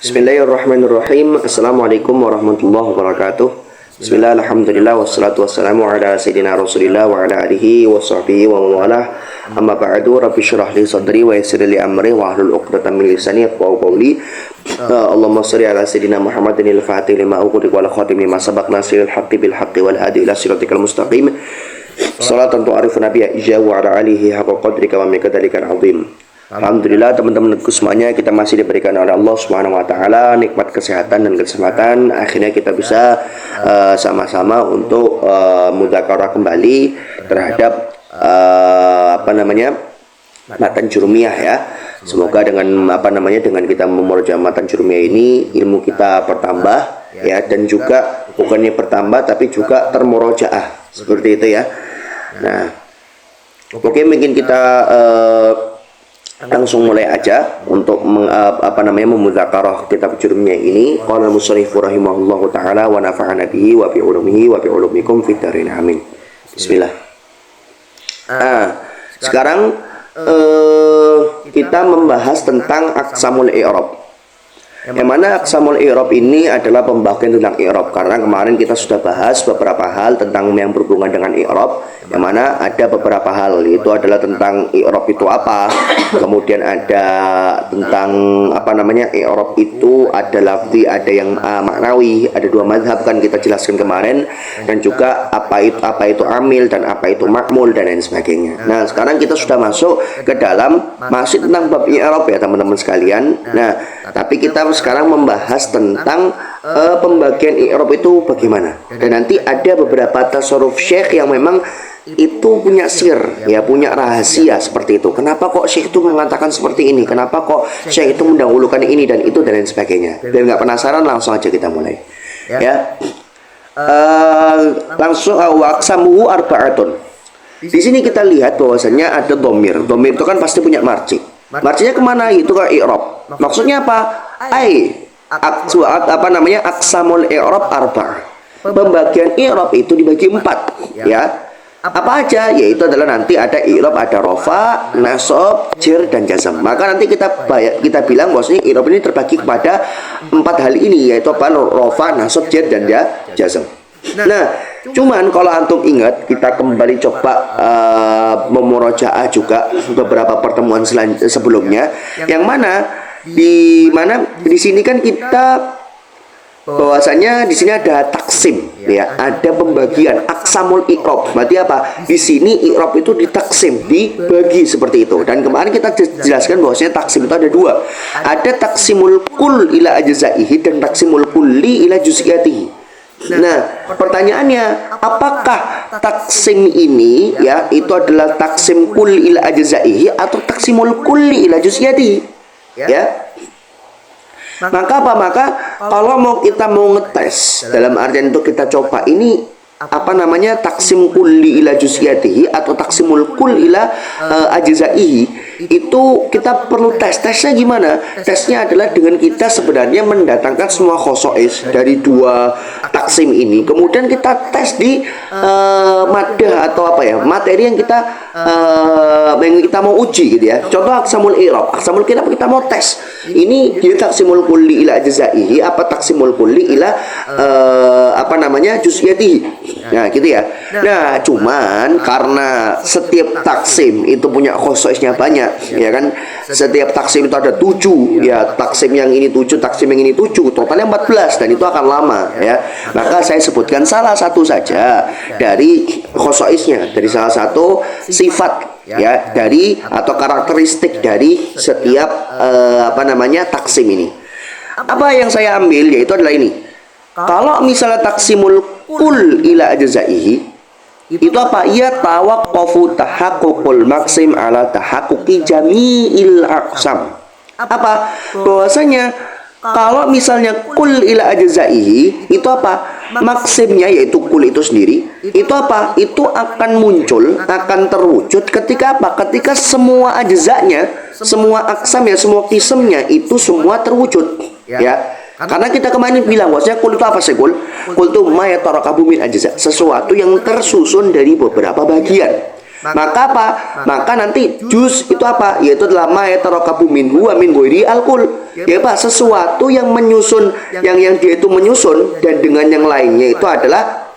Bismillahirrahmanirrahim. Assalamualaikum warahmatullahi wabarakatuh. Bismillah, alhamdulillah, wassalatu wassalamu ala sayyidina rasulillah wa ala alihi wa sahbihi wa mawalah. Amma ba'du, rabbi syrah li sadri wa yassir li amri wa ahlul uqdatan min lisani yafqahu qawli. Allahumma shalli ala sayyidina Muhammadin al-fatih lima ughliqa wal khatim lima sabaq nasiril haqqi bil haqqi wal hadi ila siratikal mustaqim. Salatan tu'arifuna biha ijza wa ala alihi haqqa qadrika wa miqdarikal azim. Alhamdulillah teman-temanku semuanya, kita masih diberikan oleh Allah Subhanahu wa taala nikmat kesehatan dan kesempatan. Akhirnya kita bisa sama-sama untuk mudzakarah kembali terhadap matan jurumiyah ya. Semoga dengan dengan kita memurojaah matan jurumiyah ini ilmu kita bertambah ya, dan juga bukannya bertambah tapi juga termurojaah seperti itu ya. Nah, oke, mungkin kita langsung mulai aja untuk memudzakarah kitab jurumiyah ini. Qala al-musannif rahimahullahu taala wa nafa'ana bihi wa bi ulumihi wa bi ulumikum fid dharain amin. Bismillah. Sekarang kita membahas tentang aqsamul i'rab. Yang mana aqsamul i'rab ini adalah pembagian tentang i'rab, karena kemarin kita sudah bahas beberapa hal tentang yang berhubungan dengan i'rab, yang mana ada beberapa hal, itu adalah tentang i'rab itu apa, kemudian ada tentang i'rab itu ada lafzi, ada yang maknawi, ada dua mazhab kan kita jelaskan kemarin, dan juga apa itu amil dan apa itu ma'mul dan lain sebagainya. Nah, sekarang kita sudah masuk ke dalam masih tentang bab i'rab ya teman-teman sekalian. Nah, tapi kita sekarang membahas tentang pembagian i'rab itu bagaimana, dan nanti ada beberapa tasarruf syekh yang memang itu punya sir ya, punya rahasia seperti itu. Kenapa kok syekh itu mengatakan seperti ini, kenapa kok syekh itu mendahulukan ini dan itu dan lain sebagainya. Dan nggak penasaran, langsung aja kita mulai ya. Langsung aqsamuhu arba'atun. Di sini kita lihat bahwasanya ada domir. Domir itu kan pasti punya marji. Marjinya kemana? Itu ke i'rab. Maksudnya apa? Aqsamul i'rab arba'. Pembagian i'rab itu dibagi 4 ya. Apa aja? Yaitu adalah nanti ada i'rab, ada rofa, nasab, jer dan jazm. Maka nanti kita bilang bahwasanya i'rab ini terbagi kepada 4 hal ini, yaitu apa? Rofa, nasab, jer dan jazm. Nah, cuman kalau antum ingat, kita kembali coba memurojaah juga beberapa pertemuan sebelumnya, yang mana di sini kan kita bahwasanya di sini ada taksim ya, ada pembagian aqsamul i'rab. Berarti apa? Di sini i'rab itu ditaksim, dibagi seperti itu. Dan kemarin kita jelaskan bahwasanya taksim itu ada 2. Ada taksimul kull ila ajzaihi dan taksimul kulli ila juz'iyatihi. Nah, pertanyaannya, apakah taksim ini ya itu adalah taksim kull ila ajzaihi atau taksimul kulli ila juz'iyatihi? Ya. Maka kalau kita mau ngetes, dalam artian itu kita coba ini taksim kulli ila juz'iyatihi atau taksimul kull ila ajzaihi, itu kita perlu tesnya gimana? Tesnya adalah dengan kita sebenarnya mendatangkan semua khosois dari 2 taksim ini, kemudian kita tes di madah atau materi yang kita mau uji gitu ya. Contoh aqsamul i'rab. Aqsamul i'rab kita mau tes. Ini dia taksimul kulli ila ajzaihi apa taksimul kulli ila juz'iyatihi. Nah, gitu ya. Nah, cuman karena setiap taksim itu punya khosoisnya banyak, ya kan? Setiap taksim itu ada 7 ya, taksim yang ini 7, taksim yang ini 7, totalnya 14, dan itu akan lama ya. Maka saya sebutkan salah satu saja dari khosoisnya, dari salah satu sifat ya, dari atau karakteristik dari setiap taksim ini. Apa yang saya ambil yaitu adalah ini. Kalau misalnya taksimul kull ila ajzaihi itu apa? Ia tawaqqafu tahaqqul maksim ala tahaqquqi jami'il aqsam. Apa? Bahwasanya kalau misalnya kull ila ajzaihi itu apa? Maksimnya yaitu kull itu sendiri, itu apa? Itu akan muncul, akan terwujud ketika apa? Ketika semua ajzanya, semua aksamnya, semua kisemnya itu semua terwujud ya. Karena kita kemarin bilang bahwasanya kul itu apa sih? Kul itu ma yatarakabu min ajza, sesuatu yang tersusun dari beberapa bagian. Maka apa? Maka nanti juz itu apa? Yaitu adalah ma yatarakabu minhu wa min ghairi alkul. Ya apa? Sesuatu yang menyusun, yang dia itu menyusun dan dengan yang lainnya itu adalah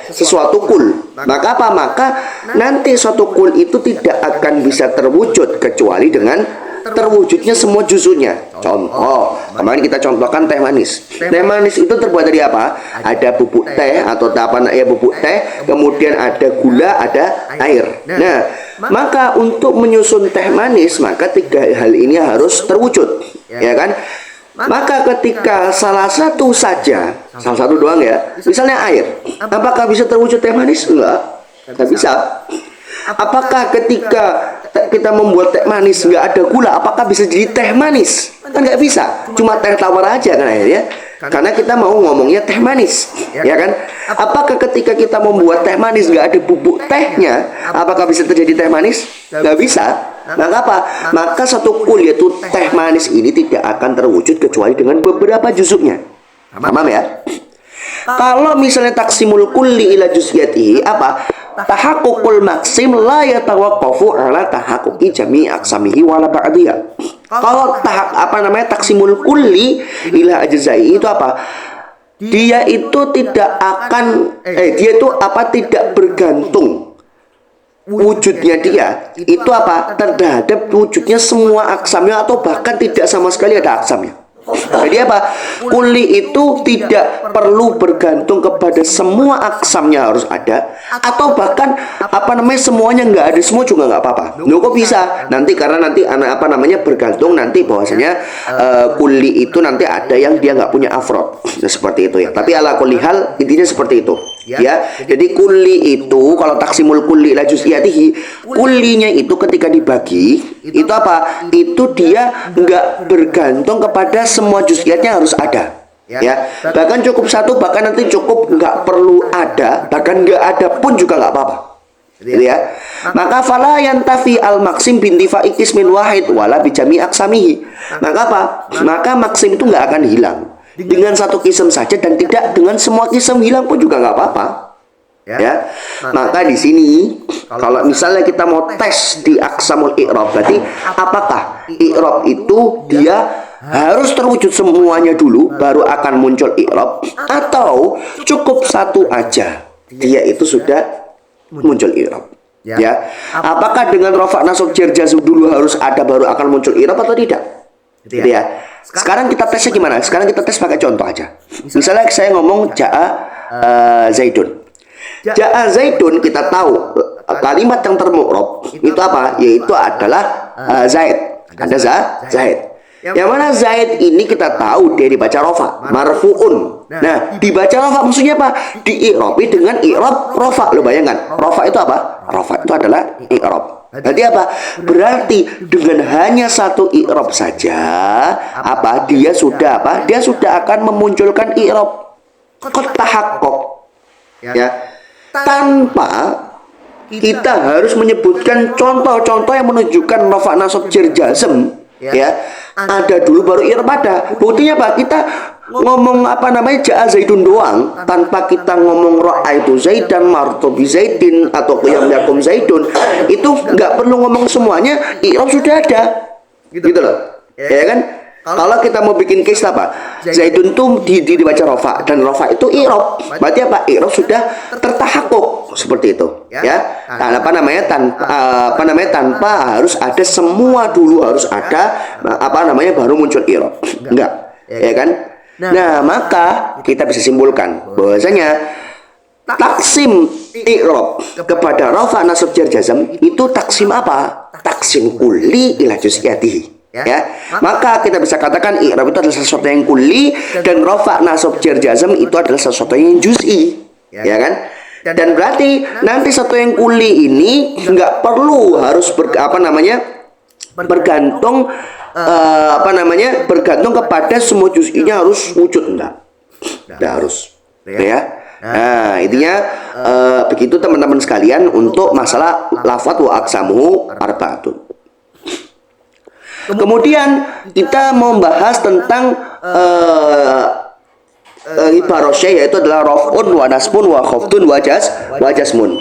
sesuatu kul. Maka apa? Maka nanti suatu kul itu tidak akan bisa terwujud kecuali dengan terwujudnya semua juzunya. Contoh, kemarin kita contohkan teh manis. Teh manis itu terbuat dari apa? Ada bubuk teh atau apa ya, bubuk teh, kemudian ada gula, ada air. Nah, maka untuk menyusun teh manis, maka tiga hal ini harus terwujud, ya kan? Maka ketika salah satu saja, salah satu doang ya, misalnya air, apakah bisa terwujud teh manis? Enggak bisa. Apakah ketika kita membuat teh manis nggak ada gula, apakah bisa jadi teh manis? Kan nggak bisa, cuma teh tawar aja kan akhirnya. Karena kita mau ngomongnya teh manis, ya kan? Apakah ketika kita membuat teh manis nggak ada bubuk tehnya, apakah bisa terjadi teh manis? Nggak bisa. Maka apa? Maka satu kul yaitu teh manis ini tidak akan terwujud kecuali dengan beberapa juzuknya. Paham ya? Kalau misalnya taksimul kulli ila juz'iyatihi apa? Tahaqqul maksim la yatawaqqafu ala tahaqquqi jami' aqsamihi wala ba'diyah. Kalau taksimul kulli ila ajza'i itu apa? Dia itu tidak akan tidak bergantung wujudnya dia itu apa? Terhadap wujudnya semua aksamnya atau bahkan tidak sama sekali ada aksamnya. Jadi apa? Kuli itu tidak perlu bergantung kepada semua aksamnya harus ada, atau bahkan semuanya nggak ada semua juga nggak apa-apa. Loh, kok bisa? Nanti karena nanti bergantung nanti bahwasanya kuli itu nanti ada yang dia nggak punya afrod, nah, seperti itu ya. Tapi ala kulli hal intinya seperti itu. Ya, jadi kuli itu kalau taksimul kuli la juz'iyatihi, kulinya itu ketika dibagi itu apa? Itu dia nggak bergantung kepada semua juz'iyatnya harus ada. Ya, bahkan cukup satu, bahkan nanti cukup nggak perlu ada, bahkan nggak ada pun juga nggak apa-apa. Gitu ya. Maka fala yantafi al maksim bintifa'i qismin wahid wala bijami aqsamihi. Maka apa? Maka maksim itu nggak akan hilang dengan satu kisem saja dan tidak dengan semua kisem hilang pun juga nggak apa-apa. Ya. Maka di sini kalau misalnya kita mau tes di aqsamul i'rab, berarti apakah i'rab itu dia harus terwujud semuanya dulu baru akan muncul i'rab, atau cukup satu aja dia itu sudah muncul i'rab? Ya. Apakah dengan rafa nasab jar jazm dulu harus ada baru akan muncul i'rab atau tidak? Gitu ya. Sekarang kita tesnya gimana? Sekarang kita tes pakai contoh aja. Misalnya saya ngomong ja'a Zaidun. Ja'a Zaidun kita tahu kalimat yang termu'rab itu apa? Yaitu adalah Zaid. Ada Zaid. Yang mana Zaid ini kita tahu dia dibaca rofa, marfu'un. Nah, dibaca rofa maksudnya apa? Di'irabi dengan i'rab rofa. Lo bayangkan, rofa itu apa? Rofa itu adalah i'rab. Berarti apa? Berarti dengan hanya satu i'rab saja, dia sudah Dia sudah akan memunculkan i'rab qad tahaqqaq. Ya. Tanpa kita harus menyebutkan contoh-contoh yang menunjukkan rafa nasab jar jazm, ya. Ada dulu baru i'rab ada. Buktinya apa? Kita ngomong ja'a Zaidun doang tanpa kita ngomong ra'aitu Zaidan, martu bi Zaidin atau qiyam yakum Zaidun, itu nggak perlu ngomong semuanya, i'rab sudah ada. Gitu loh. Ya kan? Kalau kita mau bikin case apa? Zaidun tuh dibaca rofa dan rofa itu i'rab. Berarti apa? I'rab sudah tertahaqquk seperti itu, ya. Tanpa harus ada semua dulu harus ada baru muncul i'rab. Enggak. Ya kan? Nah, maka kita bisa simpulkan bahwasanya taksim i'rab kepada rafa nasab jar jazm itu taksim apa? Taksim kulli ila juz'iyatihi. Ya, maka kita bisa katakan i'rab itu adalah sesuatu yang kulli dan rafa nasab jar jazm itu adalah sesuatu yang juz'i, ya kan? Dan berarti nanti sesuatu yang kulli ini nggak perlu harus bergantung bergantung kepada semua juz'inya harus wujud, enggak harus, ya. Nah, intinya begitu teman-teman sekalian untuk masalah lafadz wa aqsamuhu arba'atun. Kemudian kita membahas tentang ibarah syai', yaitu adalah raf'un wa nasbun wa khafdun wa jazmun.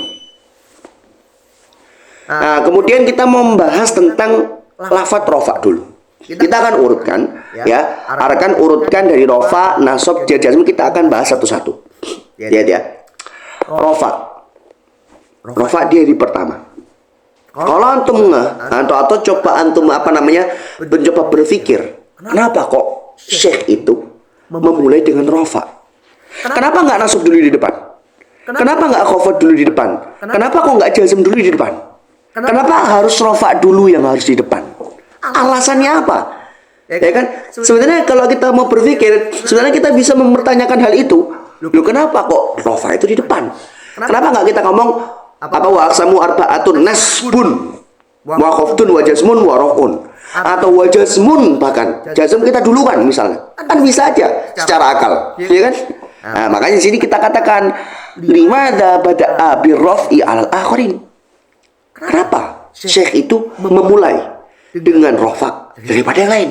Nah, kemudian kita membahas tentang lafadz rofa dulu. Kita akan urutkan, ya, akan urutkan dari rofa, nasab, jar, jazm. Kita akan bahas satu-satu. Lihat ya, rofa dia di pertama. Kalau antum atau coba antum mencoba berpikir, kenapa kok syekh itu memulai dengan rofa? Kenapa nggak nasab dulu di depan? Kenapa nggak khafad dulu di depan? Kenapa kok nggak jazm dulu di depan? Kenapa harus rofa dulu yang harus di depan? Alasannya apa? Ya kan? Sebenarnya kalau kita mau berpikir, sebenarnya kita bisa mempertanyakan hal itu. Loh, kenapa kok rofa itu di depan? Kenapa nggak kita ngomong wa aqsamu arba'atun nasbun wa khafdun wa jazmun wa raf'un, atau wa jazmun, bahkan jazm kita duluan misalnya, kan bisa aja secara akal, ya kan? Nah, makanya di sini kita katakan limadza bada'a birraf'i 'alal akharin. Kenapa syekh itu memulai dengan rofa daripada yang lain?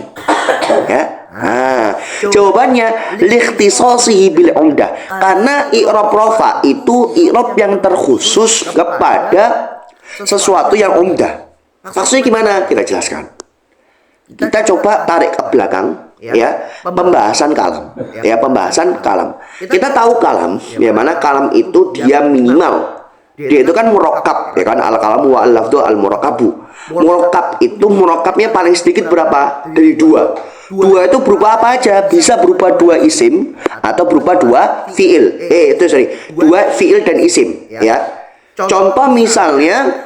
Ya. Nah, jawabannya likhtisasihi bil umdah, karena i'rab rofa itu i'rab yang terkhusus kepada sesuatu yang umdah. Maksudnya gimana? Kita jelaskan. Kita coba tarik ke belakang, ya, pembahasan kalam. Ya, pembahasan kalam. Kita tahu kalam, ya, mana kalam itu dia minimal. Dia itu kan murakkab, ya kan, al kalamu wa al lafdhu al murakkabu. Murakkab itu murakkabnya paling sedikit berapa? Dari dua. Dua itu berupa apa aja? Bisa berupa dua isim atau berupa dua fiil. Dua fiil dan isim, ya. Contoh misalnya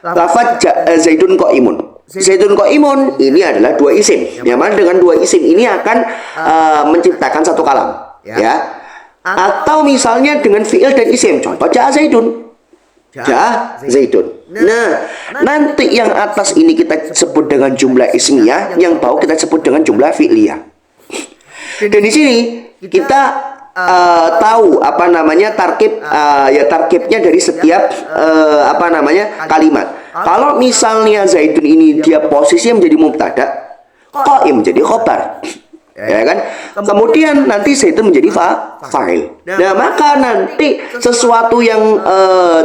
lafaz Zaidun qaimun. Zaidun qaimun ini adalah dua isim. Yang mana dengan dua isim ini akan menciptakan satu kalam, ya. Atau misalnya dengan fiil dan isim. Contoh ja'a Zaidun. Nah, nanti yang atas ini kita sebut dengan jumlah ismiyah, yang bawah kita sebut dengan jumlah fi'liyah. Dan di sini kita tahu tarkibnya dari setiap kalimat. Kalau misalnya Zaidun ini dia posisinya menjadi mubtada, qaim menjadi khobar, ya kan? Kemudian nanti Zaidun menjadi fa'il. Nah, maka nanti sesuatu yang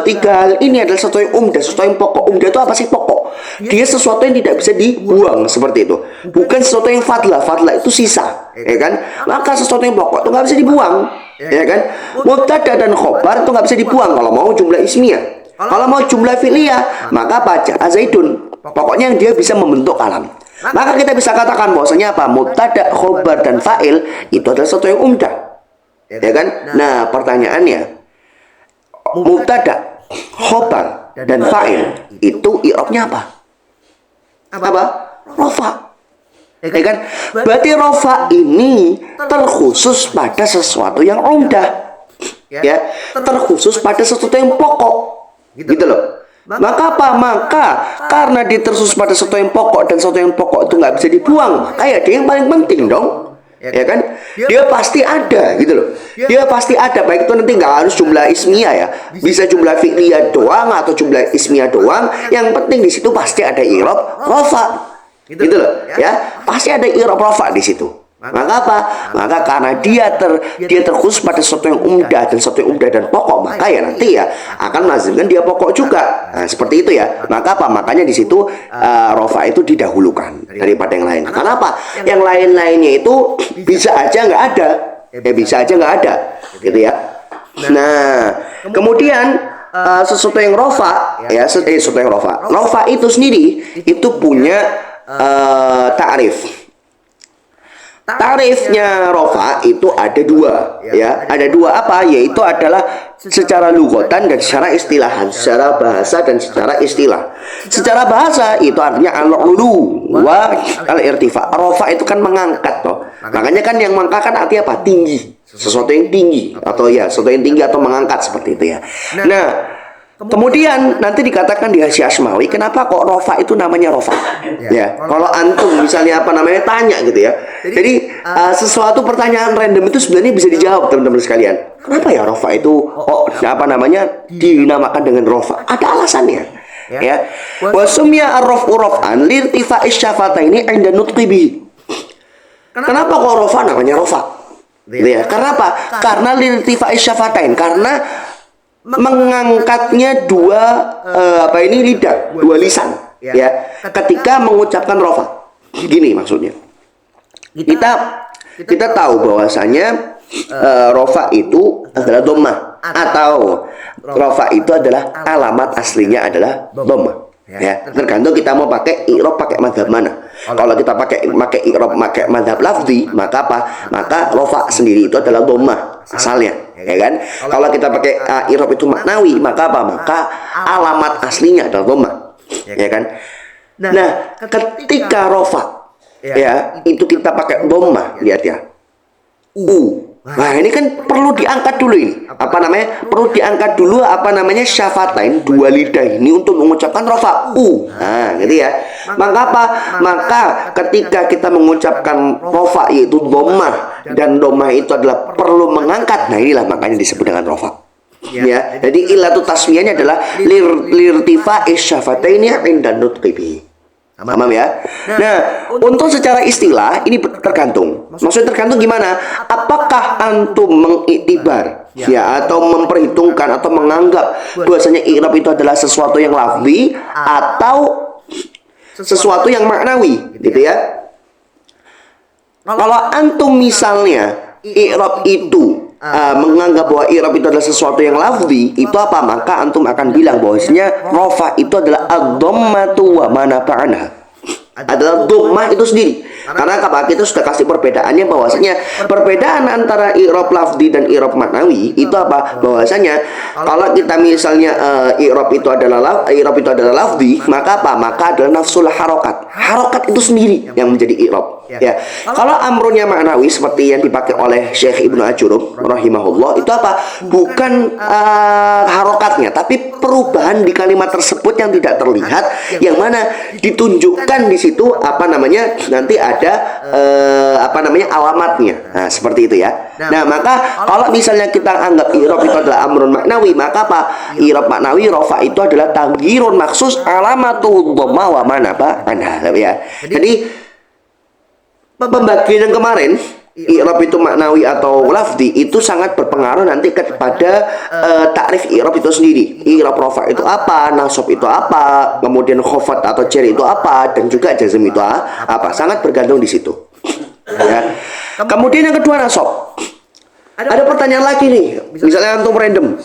tiga hal ini adalah sesuatu yang umdah, sesuatu yang pokok. Umdah itu apa sih? Pokok. Dia sesuatu yang tidak bisa dibuang, seperti itu. Bukan sesuatu yang fadlah. Fadlah itu sisa, ya kan? Maka sesuatu yang pokok itu nggak bisa dibuang, ya kan? Mubtada dan khobar itu nggak bisa dibuang kalau mau jumlah ismiyah. Kalau mau jumlah fi'liyah, maka baca Zaidun. Pokoknya yang dia bisa membentuk kalam. Maka kita bisa katakan bahwasanya apa? Mubtada, khobar, dan fa'il itu adalah sesuatu yang umdah, ya kan? Nah, pertanyaannya, mubtada, khobar, dan fa'il itu i'rabnya apa? Rofa, ya kan? Berarti rofa ini terkhusus pada sesuatu yang umdah, ya, terkhusus pada sesuatu yang pokok, gitu loh. Maka apa? Maka karena dia terkhusus pada sesuatu yang pokok, dan sesuatu yang pokok itu nggak bisa dibuang, kayak dia yang paling penting dong, ya kan? Dia pasti ada, gitu loh. Dia pasti ada, baik itu nanti nggak harus jumlah ismiyah, ya, bisa jumlah fi'liyah doang atau jumlah ismiyah doang. Yang penting di situ pasti ada i'rab rofa, gitu loh, ya. Pasti ada i'rab rofa di situ. Maka apa? Maka karena dia terkhusus pada sesuatu yang umdah, dan sesuatu yang umdah dan pokok, maka ya nanti ya akan melazimkan dia pokok juga. Nah, seperti itu ya. Maka apa? Makanya di situ rofa itu didahulukan daripada yang lain. Karena apa? Yang lain-lainnya itu bisa aja nggak ada, bisa aja nggak ada, gitu ya. Nah, kemudian sesuatu yang rofa, ya, sesuatu yang rofa. Rofa itu sendiri itu punya ta'rif. Tarifnya rofa itu ada dua, ya, ada dua apa? Yaitu adalah secara lughatan dan secara istilahan, secara bahasa dan secara istilah. Secara bahasa itu artinya al-ulu wa al-irtifa. Rofa itu kan mengangkat, toh. Makanya kan yang mengangkat kan artinya apa? Tinggi, sesuatu yang tinggi, atau ya sesuatu yang tinggi atau mengangkat, seperti itu ya. Nah, kemudian nanti dikatakan di Hasyiah Asmawi, kenapa kok rofa itu namanya rofa? Ya, kalau antum misalnya tanya gitu ya. Jadi sesuatu pertanyaan random itu sebenarnya bisa dijawab, teman-teman sekalian. Kenapa ya rofa itu dinamakan dengan rofa? Ada alasannya. Ya. Wasumya ar-raf'u raf'an lirtifa'i syafataini 'inda nutqi bihi. Kenapa kok rofa namanya rofa? Gitu ya. Karena apa? Karena lirtifa'i syafatain, karena mengangkatnya dua lidah, dua lisan ya ketika mengucapkan rofa. Gini maksudnya. Kita tahu bahwasanya rofa itu adalah dhammah atau rofa itu adalah alamat aslinya adalah dhammah. Ya, tergantung kita mau pakai i'rab pakai mazhab mana. Kalau kita pakai i'rab pakai mazhab lafzi, maka apa? Maka rofa sendiri itu adalah dhammah asalnya, ya kan? Kalau kita pakai i'rab itu maknawi, maka apa? Maka alamat aslinya adalah dhammah, ya kan? Nah, ketika rofa ya, itu kita pakai dhammah, lihat ya. Nah, ini kan perlu diangkat dulu ini. Perlu diangkat dulu syafatain, dua lidah ini untuk mengucapkan rofa. Nah, gitu ya. Maka apa? Maka ketika kita mengucapkan rofa yaitu dhammah dan dhammah itu adalah perlu mengangkat. Nah, inilah makanya disebut dengan rofa. Ya. Jadi ilatu tasmiyahnya adalah lirtifa'i syafataini 'inda nutqi bihi. Paham ya? Nah, untuk secara istilah ini tergantung. Maksudnya tergantung gimana? Apakah antum mengiktibar ya atau memperhitungkan atau menganggap bahwasanya i'rab itu adalah sesuatu yang lafzi atau sesuatu yang maknawi, gitu ya? Kalau antum misalnya i'rab itu menganggap bahwa i'rab itu adalah sesuatu yang lafzi, itu apa? Maka antum akan bilang bahwasanya rofa itu adalah ad-dhammatu wa ma nafa'anha, adalah dhammah itu sendiri. Karena kita sudah kasih perbedaannya bahwasanya perbedaan antara i'rab lafzi dan i'rab maknawi itu apa? Bahwasanya kalau kita misalnya i'rab itu adalah lafzi, maka apa? Maka adalah nafsul harokat. Harokat itu sendiri yang menjadi i'rab. Ya. Kalau amrunnya maknawi seperti yang dipakai oleh Syekh Ibnu Ajurum rahimahullah, itu apa? Bukan harokatnya, tapi perubahan di kalimat tersebut yang tidak terlihat, yang mana ditunjukkan di situ nanti ada alamatnya. Nah, seperti itu ya. Nah, maka kalau misalnya kita anggap i'rab itu adalah amrun maknawi, maka apa? I'rab maknawi rofa itu adalah tanggirun maksus alamatu dhammah wa ma nafa'anha ya. Jadi pembagian yang kemarin i'rab itu maknawi atau lafzi itu sangat berpengaruh nanti kepada takrif i'rab itu sendiri. I'rab rofa itu apa, nasab itu apa, kemudian khafat atau jar itu apa, dan juga jazm itu apa. Sangat bergantung di situ. Ya. Kemudian yang kedua nasab. Ada pertanyaan lagi nih. Misalnya antum random.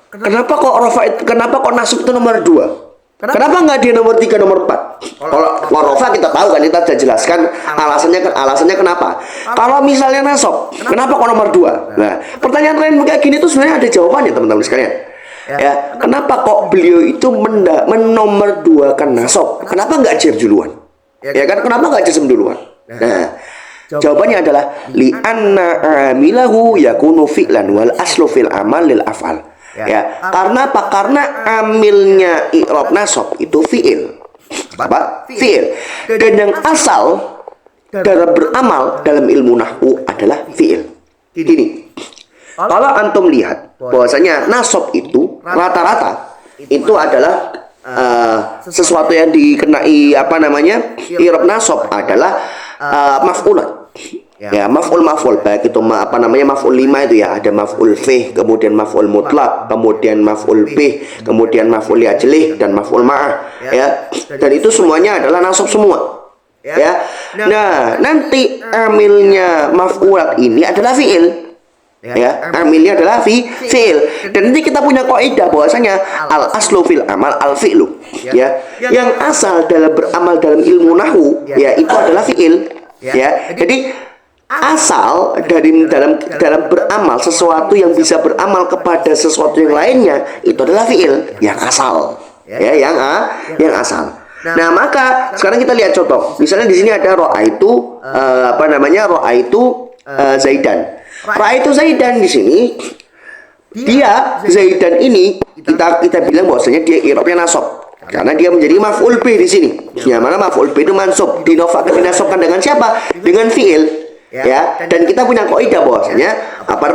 Kenapa kok nasab itu nomor 2? Kenapa nggak di nomor 3, nomor 4? Kalau rofa kita tahu kan, kita sudah jelaskan alasannya kenapa. Kalau misalnya nasab, kenapa kok nomor 2? Nah, pertanyaan lain kayak gini tuh sebenarnya ada jawabannya, teman-teman sekalian. Ya, kenapa kok beliau itu menomor 2 kan nasab? Kenapa nggak jar duluan? Ya kan, kenapa nggak jazm duluan? Nah, jawabannya adalah li'anna amilahu yakunu fi'lan wal aslu fil amal lil af'al. Ya, karena apa? Karena amilnya i'rab nasab itu fi'il. Apa? Fi'il. Dan yang asal dalam beramal dalam ilmu nahwu adalah fi'il. Ini. Kalau antum lihat bahwasanya nasab itu rata-rata itu adalah sesuatu yang dikenai i'rab nasab adalah maf'ulat. Ya, maf'ul baik itu maf'ul 5 itu ya, ada maf'ul fih, kemudian maf'ul mutlak, kemudian maf'ul bih, kemudian maf'ul ajlih dan maf'ul ma'ah ya. Dan itu semuanya adalah nasab semua. Ya. Nah, nanti amilnya maf'ulat ini adalah fi'il. Ya, amilnya adalah fi'il. Dan nanti kita punya kaidah bahwasanya al aslu fil amal al fi'lu. Ya. Yang asal dalam beramal dalam ilmu nahwu ya itu adalah fi'il. Ya. Jadi asal dalam beramal sesuatu yang bisa beramal kepada sesuatu yang lainnya itu adalah fi'il yang asal ya, yang asal. Nah, maka sekarang kita lihat contoh. Misalnya di sini ada ra'aitu Zaidan. Ra'aitu Zaidan di sini dia Zaidan ini kita bilang bahwasanya dia i'rabnya nasab. Karena dia menjadi maf'ul bih di sini. Yang mana maf'ul bih itu mansub, dinasabkan dengan siapa? Dengan fi'il. Ya, dan kita punya kaidah bahwasanya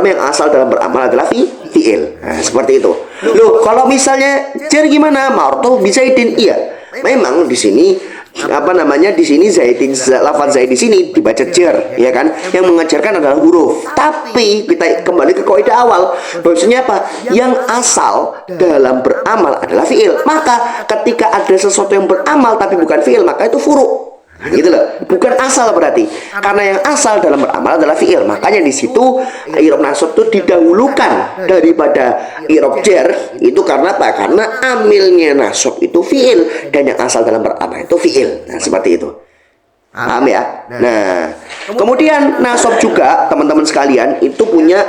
yang asal dalam beramal adalah fi'il. Nah, seperti itu. Loh, kalau misalnya jar gimana? Martu bisaidin, iya. Memang di sini apa namanya di sini Zaidin, lafaz Zaid di sini dibaca jer, ya kan? Yang mengajarkan adalah huruf. Tapi kita kembali ke kaidah awal, bahwasanya apa? Yang asal dalam beramal adalah fiil. Maka ketika ada sesuatu yang beramal tapi bukan fiil, maka itu furu. Gitu loh, bukan asal berarti, karena yang asal dalam beramal adalah fiil. Makanya di situ i'rab nasab itu didahulukan daripada i'rab jar. Itu karena apa? Karena amilnya nasab itu fiil dan yang asal dalam beramal itu fiil. Nah, seperti itu. Paham ya? Nah, kemudian nasab juga teman-teman sekalian itu punya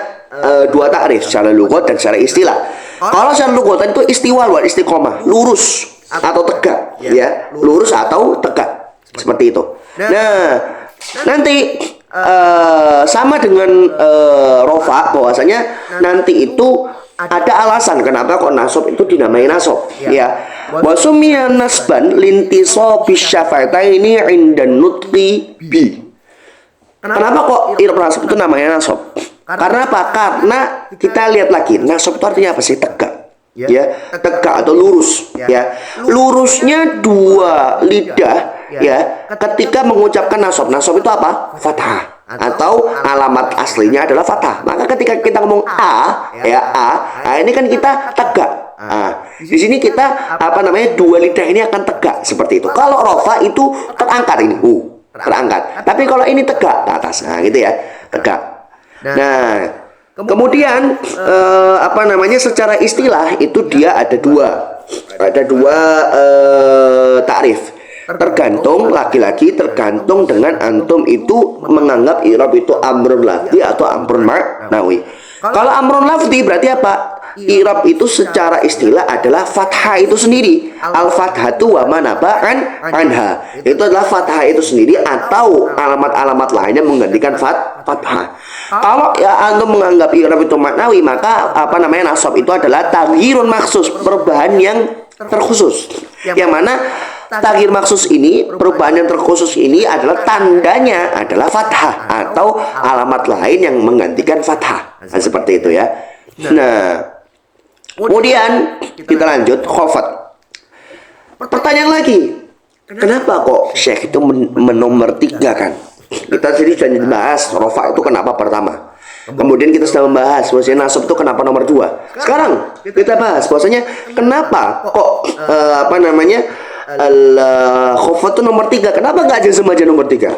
dua takrif, secara lughat dan secara istilah. Kalau secara lughat itu istiwa wal istiqomah, lurus atau tegak, ya, lurus atau tegak. Seperti itu. Nah, nanti sama dengan rofa, bahwasanya nanti itu ada alasan kenapa kok nasab itu dinamai nasab, ya. Wa sumiya nasban lintisabi syafataini inda nutqi bi. Kenapa kok i'rab nasab itu namanya nasab? Karena apa? Karena kita lihat lagi, nasab itu artinya apa sih? Tegak. Ya, tegak atau lurus, ya. Lurusnya dua lidah, ya, ketika mengucapkan nasab. Nasab itu apa? Fathah, atau alamat aslinya adalah fathah. Maka ketika kita ngomong a, ya, nah ini kan kita tegak. Di sini kita apa namanya, dua lidah ini akan tegak seperti itu. Kalau rofa itu terangkat ini, terangkat. Tapi kalau ini tegak ke atas, nah gitu ya, tegak. Nah, kemudian apa namanya, secara istilah itu dia ada dua takrif. Tergantung lagi-lagi tergantung dengan antum itu menganggap i'rab itu amrun lafzi atau amrun ma'nawi. Kalau amrun lafzi berarti apa? I'rab itu secara istilah adalah fathah itu sendiri. Al-fathatu wa manaba'an anha. Itu adalah fathah itu sendiri atau alamat-alamat lainnya menggantikan fathah. Kalau ya antum menganggap i'rab itu maknawi, maka apa namanya, nasab itu adalah taghyirun maksus, perubahan yang terkhusus. Yang mana taghyir maksus ini, perubahan yang terkhusus ini adalah tandanya adalah fathah atau alamat lain yang menggantikan fathah. Nah, seperti itu ya. Nah, kemudian kita lanjut khafat. Pertanyaan lagi, kenapa kok Syekh itu menomor tiga kan? Kita tadi sudah membahas rofa itu kenapa pertama. Kemudian kita sudah membahas bahwasanya nasab itu kenapa nomor dua. Sekarang kita bahas bahwasanya kenapa kok apa namanya, khafat itu nomor tiga. Kenapa nggak jazm aja nomor tiga?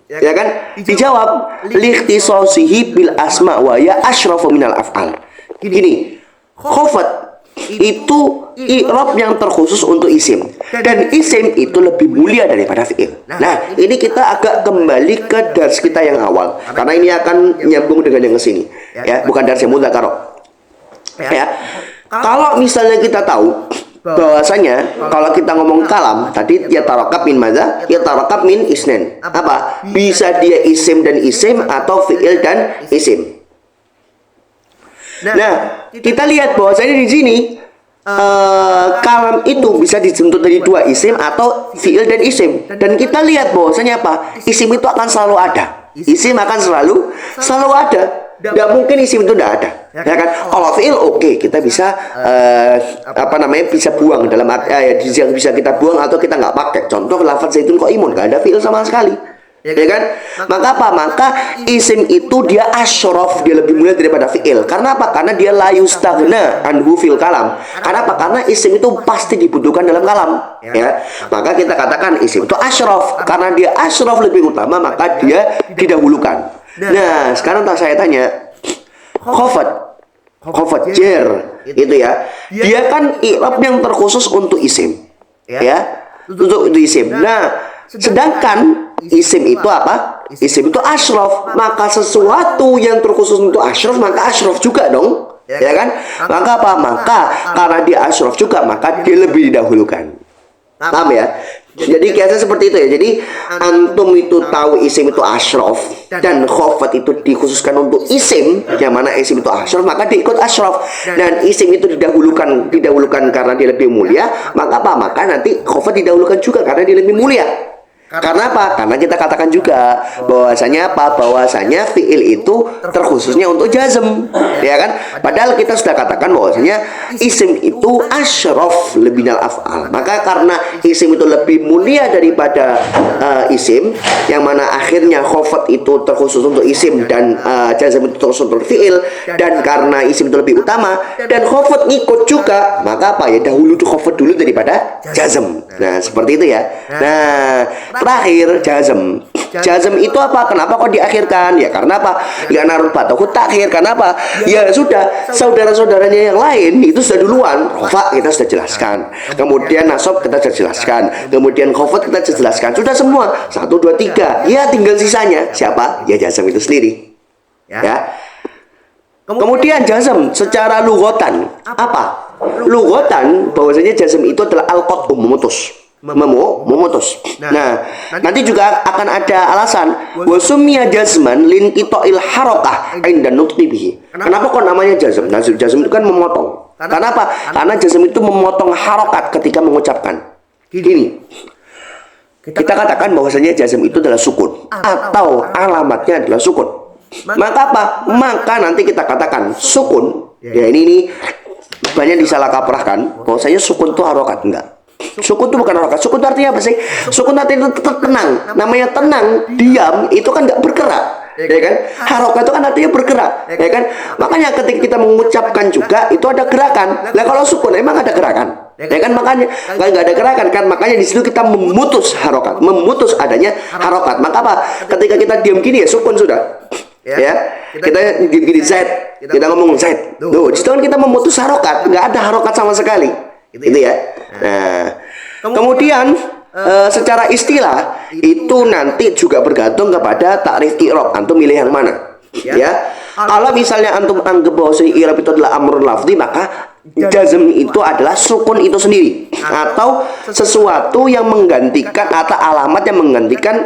Ya kan? Dijawab likhtisasihi bil asma wa ya asyrafu minal af'al. Gini, khafat itu i'rab yang terkhusus untuk isim, dan isim itu lebih mulia daripada fi'il. Nah, ini kita agak kembali ke dars kita yang awal, karena ini akan nyambung dengan yang kesini, ya, bukan dars yang mudzakarah. Ya, kalau misalnya kita tahu bahwasanya kalau kita ngomong kalam tadi, ya tarakab min madza, ya tarakab min isnen. Apa? Bisa dia isim dan isim atau fi'il dan isim. Nah, kita lihat bahwasanya di sini kalam itu bisa dibentuk dari dua, isim atau fi'il dan isim. Dan kita lihat bahwasanya apa? Isim itu akan selalu ada. Isim akan selalu ada. Tidak mungkin isim itu tidak ada. Ya kan? Kalau fi'il oke, kita bisa apa namanya, bisa buang dalam arti yang bisa kita buang atau kita nggak pakai. Contoh lafaz zaitun qaimun, nggak ada fi'il sama sekali. Ya kan? Maka apa? Maka isim itu dia asyraf, dia lebih mulia daripada fi'il. Karena apa? Karena dia la yustaghna anhu fil kalam. Karena apa? Karena isim itu pasti dibutuhkan dalam kalam. Ya. Maka kita katakan isim itu asyraf. Karena dia asyraf, lebih utama, maka dia didahulukan. Nah, sekarang saya tanya, khafat jar itu ya. Dia kan i'rab yang terkhusus untuk isim. Ya. Untuk isim. Nah, sedangkan isim itu apa? Isim itu asyraf. Maka sesuatu yang terkhusus untuk asyraf, maka asyraf juga dong. Ya kan? Maka apa? Maka karena dia asyraf juga, maka dia lebih didahulukan. Paham ya? Jadi kiasnya seperti itu ya. Jadi antum itu tahu isim itu asyraf dan khafat itu dikhususkan untuk isim, yang mana isim itu asyraf, maka diikut asyraf. Dan isim itu didahulukan karena dia lebih mulia, maka apa? Maka nanti khafat didahulukan juga karena dia lebih mulia. Karena apa? Karena kita katakan juga bahwasanya apa? Bahwasanya fiil itu terkhususnya untuk jazm, ya kan? Padahal kita sudah katakan bahwasanya isim itu asyraf lebih minal af'al. Maka karena isim itu lebih mulia daripada isim, yang mana akhirnya khafat itu terkhusus untuk isim dan jazm itu terkhusus untuk fiil, dan karena isim itu lebih utama dan khafat ngikut juga, maka apa ya? Dahulu itu khafat dulu daripada jazm. Nah, seperti itu ya. Nah, terakhir jazm. Jazm itu apa? Kenapa kok diakhirkan? Ya karena apa? Ya narul batahu takhir. Karena apa? Ya sudah, saudara-saudaranya yang lain itu sudah duluan. Rafa kita sudah jelaskan. Kemudian nasab kita sudah jelaskan. Kemudian khafat kita sudah jelaskan. Sudah semua. 1, 2, 3. Ya tinggal sisanya. Siapa? Ya jazm itu sendiri. Ya. Kemudian jazm secara lughatan apa? Lughatan bahwasanya jazm itu adalah al-qat'u, memutus. Memutus. Nah, nanti juga akan ada alasan wasummiya jazman lin qita'il harakah inda nutqi bihi. Kenapa kok namanya jazm? Nah, jazm itu kan memotong. Karena apa? Karena jazm itu memotong harokat ketika mengucapkan. Gini. Kita katakan bahwasanya jazm itu adalah sukun atau alamatnya adalah sukun. Maka apa? Maka nanti kita katakan sukun. Ya ini banyak disalah kaprahkan bahwasanya sukun itu harokat. Enggak. Sukun itu bukan harokat. Sukun itu artinya apa sih? Sukun artinya tenang. Namanya tenang, diam, itu kan nggak bergerak, ya kan? Harokat itu kan artinya bergerak, ya kan? Makanya ketika kita mengucapkan juga itu ada gerakan. Nah kalau sukun emang ada gerakan, ya kan? Makanya kalau nggak ada gerakan kan, makanya di situ kita memutus harokat, memutus adanya harokat. Maka apa? Ketika kita diam gini ya sukun sudah. Ya, kita diam gini Z, kita ngomong Z. Tuh, di situ kan kita memutus harokat, nggak ada harokat sama sekali. Itu ya. Nah, kemudian secara istilah itu nanti juga bergantung kepada takrif i'rab. Antum milih yang mana? Ya. Kalau misalnya antum anggap bahwa i'rab itu adalah amrun lafzi, maka jazm itu adalah sukun itu sendiri atau sesuatu yang menggantikan atau alamat yang menggantikan